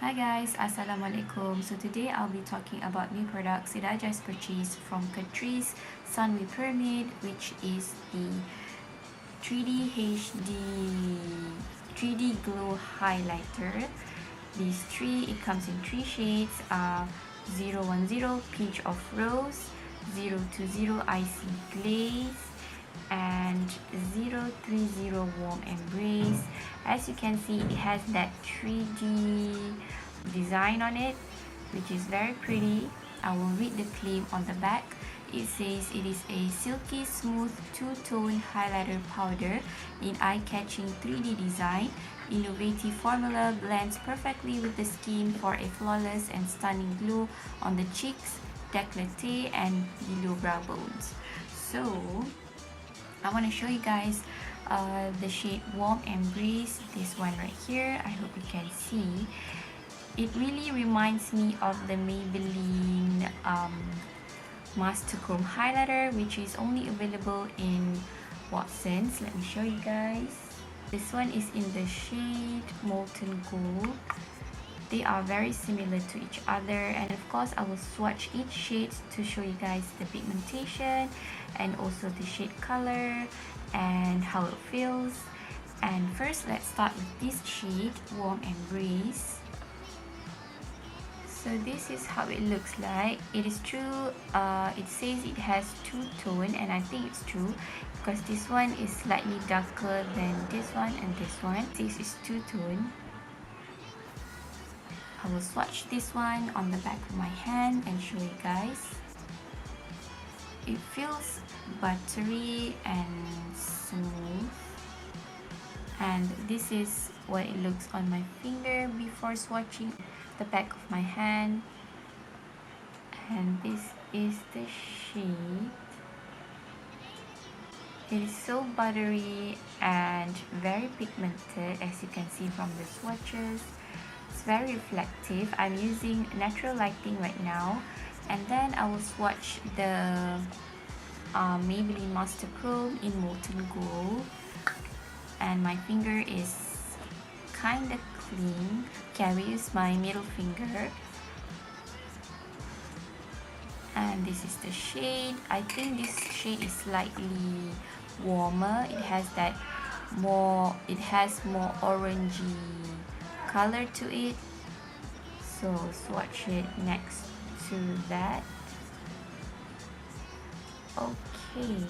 Hi guys, Assalamualaikum. So today I'll be talking about new products that I just purchased from Catrice Sunway Pyramid, which is the 3D HD 3D Glow Highlighter. It comes in 3 shades, 010 Pinch of Rose, 020 Icy Glaze, and 030 Warm Embrace. As you can see, it has that 3D design on it, which is very pretty. I will read the claim on the back. It says it is a silky smooth two-tone highlighter powder in eye-catching 3D design. Innovative formula blends perfectly with the skin for a flawless and stunning glow on the cheeks, décolleté, and below brow bones. So I want to show you guys the shade Warm Embrace, this one right here. I hope you can see. It really reminds me of the Maybelline Master Chrome highlighter, which is only available in Watsons. Let me show you guys. This one is in the shade Molten Gold. They are very similar to each other, and of course I will swatch each shade to show you guys the pigmentation and also the shade color and how it feels. And first, let's start with this shade Warm Embrace. So this is how it looks like. It is true, it says it has two-tone, and I think it's true because this one is slightly darker than this one and this one. This is two-tone. I will swatch this one on the back of my hand and show you guys. It feels buttery and smooth, and this is what it looks on my finger before swatching the back of my hand. And this is the shade. It is so buttery and very pigmented, as you can see from the swatches. It's very reflective. I'm using natural lighting right now, and then I will swatch the Maybelline Master Chrome in Molten Gold, and my finger is kind of clean. Okay, I will use my middle finger, and this is the shade. I think this shade is slightly warmer. It has more orangey color to it, so swatch it next to that. Okay,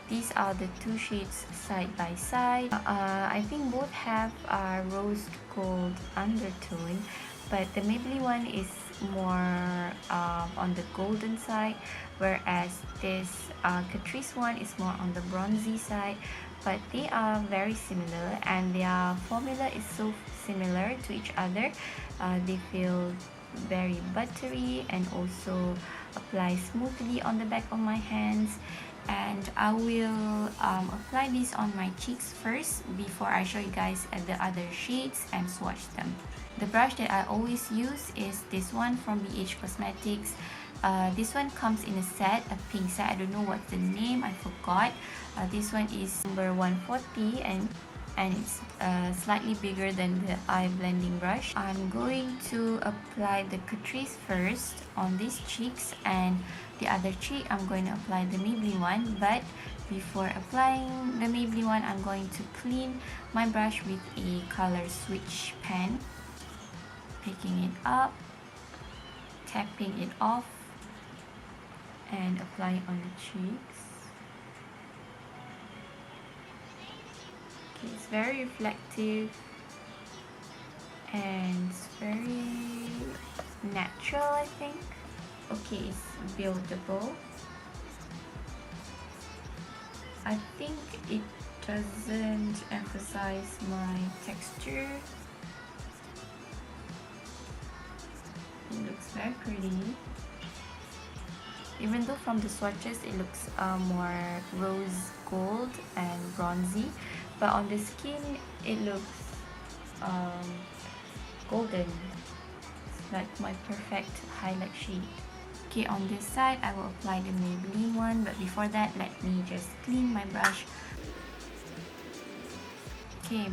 these are the two shades side by side. I think both have a rose gold undertone, but the Maybelline one is more on the golden side, whereas this Catrice one is more on the bronzy side. But they are very similar, and their formula is so similar to each other. They feel very buttery and also apply smoothly on the back of my hands. And I will apply this on my cheeks first before I show you guys the other shades and swatch them. The brush that I always use is this one from beige Cosmetics. This one comes in a set, a pink set. I don't know what's the name, I forgot. This one is number 140, and it's slightly bigger than the eye blending brush. I'm going to apply the Catrice first on these cheeks, and the other cheek I'm going to apply the Maybelline one. But before applying the Maybelline one, I'm going to clean my brush with a color switch pen, picking it up, tapping it off, and applying on the cheeks. Okay, it's very reflective and it's very natural, I think. Okay, it's buildable. I think it doesn't emphasize my texture. It looks very pretty. Even though from the swatches it looks more rose gold and bronzy, but on the skin it looks golden. It's like my perfect highlight shade. Okay, on this side I will apply the Maybelline one, but before that, let me just clean my brush. Okay,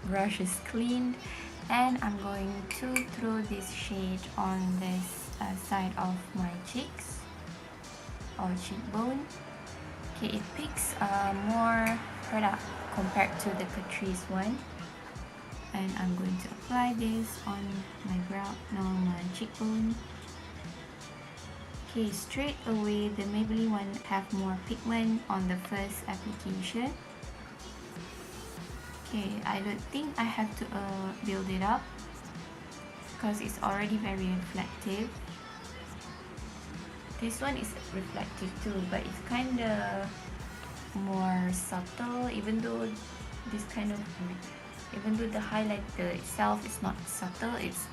brush is cleaned, And I'm going to throw this shade on this side of my cheeks or cheekbone. Okay, it picks more product compared to the Catrice one. And I'm going to apply this on my brow, no, my cheekbone. Okay, straight away the Maybelline one have more pigment on the first application. Okay, I don't think I have to build it up because it's already very reflective. This one is reflective too, but it's kind of more subtle, even though this kind of even though the highlighter itself is not subtle, it's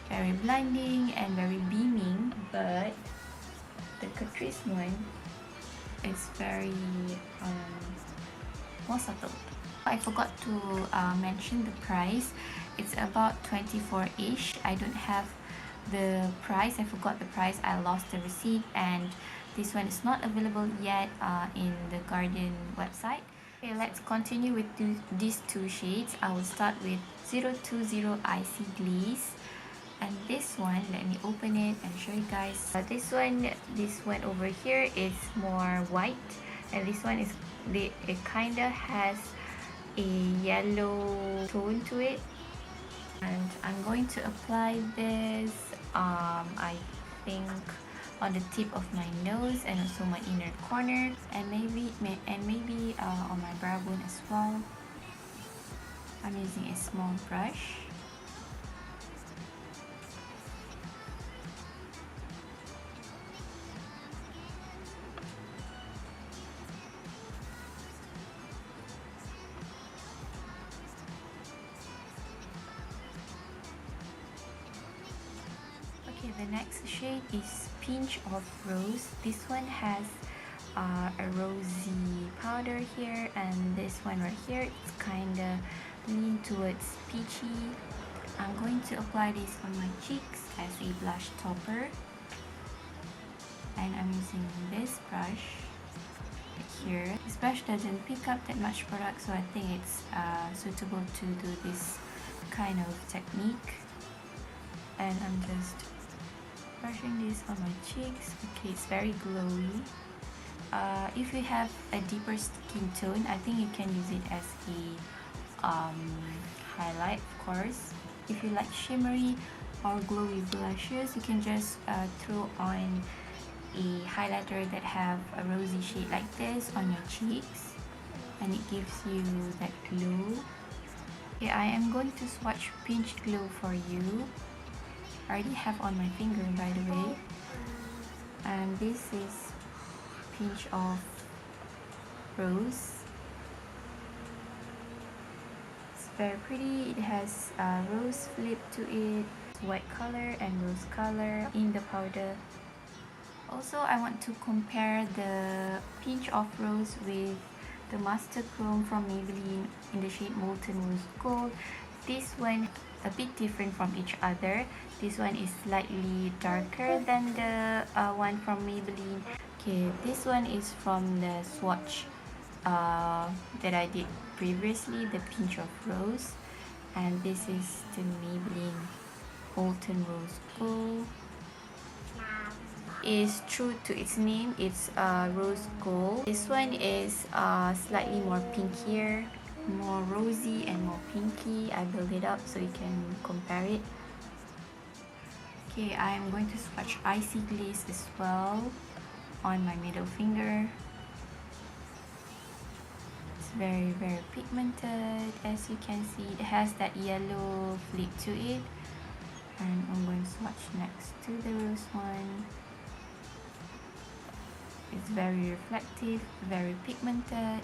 very blinding and very beaming. But the Catrice one, it's very more subtle. I forgot to mention the price. It's about 24-ish. I don't have the price. I forgot the price. I lost the receipt, and this one is not available yet in the Guardian website. Okay, let's continue with these two shades. I will start with 020 Icy Glaze, and this one, let me open it and show you guys. This one over here is more white, and this one is it kind of has a yellow tone to it. And I'm going to apply this I think on the tip of my nose and also my inner corner, and maybe on my brow bone as well. I'm using a small brush. Okay, the next shade is Pinch of Rose. This one has a rosy powder here, and this one right here, it's kind of lean towards peachy. I'm going to apply this on my cheeks as a blush topper, and I'm using this brush here. This brush doesn't pick up that much product, so I think it's suitable to do this kind of technique. And I'm just brushing this on my cheeks. Okay, it's very glowy. If you have a deeper skin tone, I think you can use it as a highlight, of course. If you like shimmery or glowy blushes, you can just throw on a highlighter that have a rosy shade like this on your cheeks, and it gives you that glow. Okay, I am going to swatch Pinch Glow for you. I already have on my finger, by the way, and this is Pinch of Rose. It's very pretty. It has a rose flip to it, white color and rose color in the powder. Also, I want to compare the Pinch of Rose with the Master Chrome from Maybelline in the shade Molten Rose Gold. This one a bit different from each other. This one is slightly darker than the one from Maybelline. Okay, this one is from the swatch that I did previously, the Pinch of Rose, and this is the Maybelline Molten Rose Gold. Is true to its name, it's rose gold. This one is slightly more pinkier, more rosy and more pinky. I build it up so you can compare it. Okay, I am going to swatch Icy Glaze as well on my middle finger. It's very pigmented, as you can see. It has that yellow flip to it, and I'm going to swatch next to the rose one. It's very reflective, very pigmented.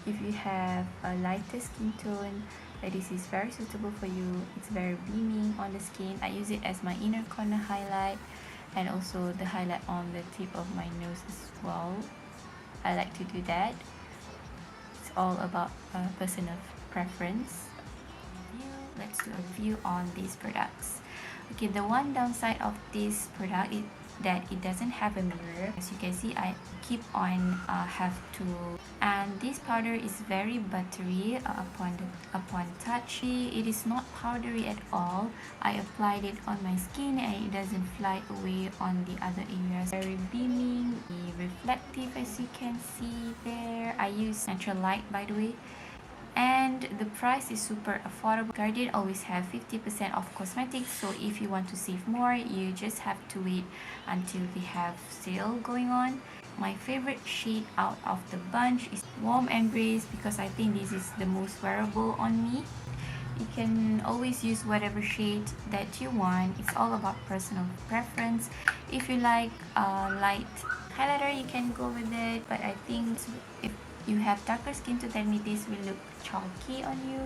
If you have a lighter skin tone, this is very suitable for you. It's very beaming on the skin. I use it as my inner corner highlight, and also the highlight on the tip of my nose as well. I like to do that. It's all about personal preference. Let's do a review on these products. Okay, the one downside of this product is that it doesn't have a mirror. As you can see, I and this powder is very buttery upon touch. It is not powdery at all. I applied it on my skin and it doesn't fly away on the other areas. Very beaming, reflective as you can see there. I use natural light, by the way. And the price is super affordable. Guardian always have 50% off cosmetics, so if you want to save more, you just have to wait until they have sale going on. My favorite shade out of the bunch is Warm Embrace, because I think this is the most wearable on me. You can always use whatever shade that you want. It's all about personal preference. If you like light highlighter, you can go with it, but I think if you have darker skin to tell me this will look chalky on you.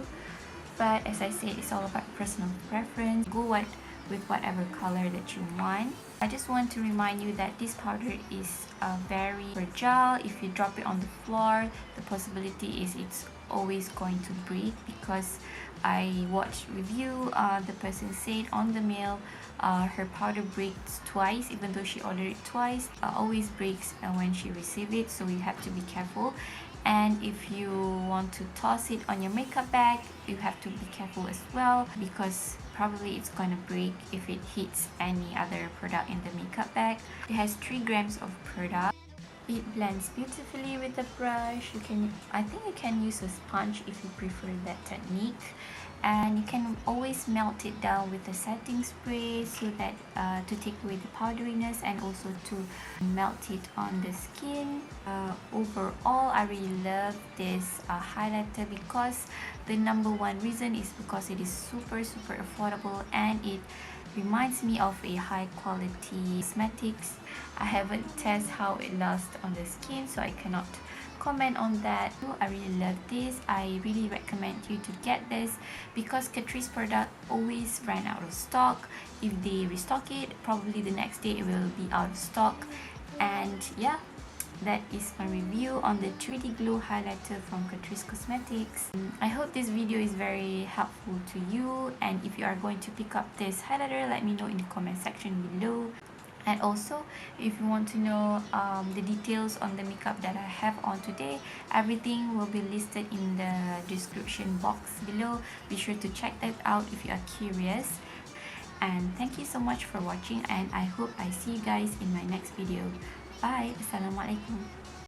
But as I said, it's all about personal preference. Go with whatever color that you want. I just want to remind you that this powder is very fragile. If you drop it on the floor, the possibility is it's always going to break, because I watched review, the person said on the mail her powder breaks twice, even though she ordered it twice. Always breaks when she receives it, so you have to be careful. And if you want to toss it on your makeup bag, you have to be careful as well, because probably it's gonna break if it hits any other product in the makeup bag. It has 3 grams of product. It blends beautifully with the brush. I think you can use a sponge if you prefer that technique. And you can always melt it down with a setting spray, so that to take away the powderiness and also to melt it on the skin. Overall, I really love this highlighter, because the number one reason is because it is super affordable and it reminds me of a high quality cosmetics. I haven't tested how it lasts on the skin, so I cannot comment on that. I really love this. I really recommend you to get this, because Catrice product always run out of stock. If they restock it, probably the next day it will be out of stock. And yeah, that is my review on the 3D Glow highlighter from Catrice Cosmetics. I hope this video is very helpful to you, and if you are going to pick up this highlighter, let me know in the comment section below. And also, if you want to know the details on the makeup that I have on today, everything will be listed in the description box below. Be sure to check that out if you are curious. And thank you so much for watching, and I hope I see you guys in my next video. Bye. Assalamualaikum.